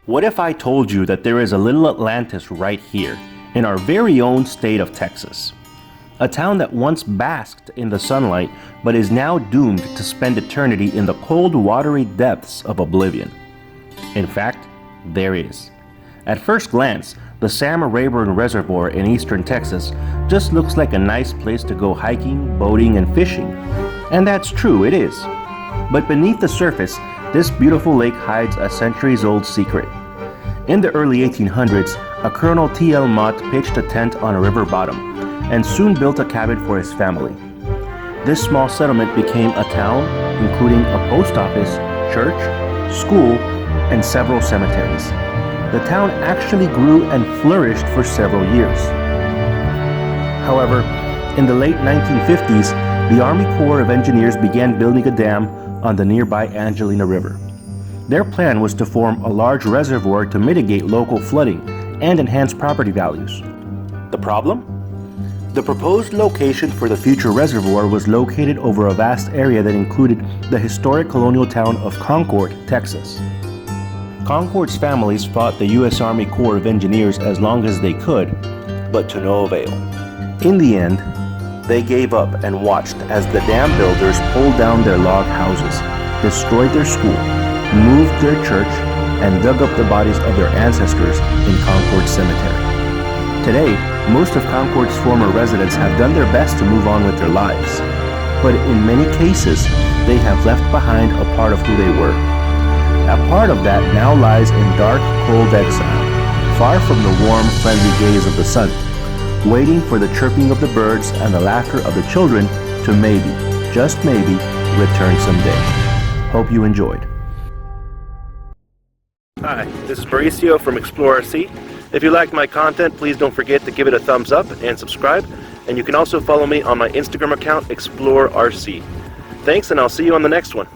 What if I told you that there is a little Atlantis right here, in our very own state of Texas? A town that once basked in the sunlight, but is now doomed to spend eternity in the cold, watery depths of oblivion. In fact, there is. At first glance, the Sam Rayburn Reservoir in eastern Texas just looks like a nice place to go hiking, boating, and fishing. And that's true, it is. But beneath the surface, this beautiful lake hides a centuries-old secret. In the early 1800s, a Colonel T.L. Mott pitched a tent on a river bottom and soon built a cabin for his family. This small settlement became a town, including a post office, church, school, and several cemeteries. The town actually grew and flourished for several years. However, in the late 1950s, the Army Corps of Engineers began building a dam on the nearby Angelina River. Their plan was to form a large reservoir to mitigate local flooding and enhance property values. The problem? The proposed location for the future reservoir was located over a vast area that included the historic colonial town of Concord, Texas. Concord's families fought the U.S. Army Corps of Engineers as long as they could, but to no avail. In the end, they gave up and watched as the dam builders pulled down their log houses, destroyed their school, moved their church, and dug up the bodies of their ancestors in Concord Cemetery. Today, most of Concord's former residents have done their best to move on with their lives, but in many cases, they have left behind a part of who they were. A part of that now lies in dark, cold exile, far from the warm, friendly gaze of the sun, waiting for the chirping of the birds and the laughter of the children to maybe, just maybe, return someday. Hope you enjoyed. Hi, this is Mauricio from Explore RC. If you liked my content, please don't forget to give it a thumbs up and subscribe. And you can also follow me on my Instagram account, Explore RC. Thanks, and I'll see you on the next one.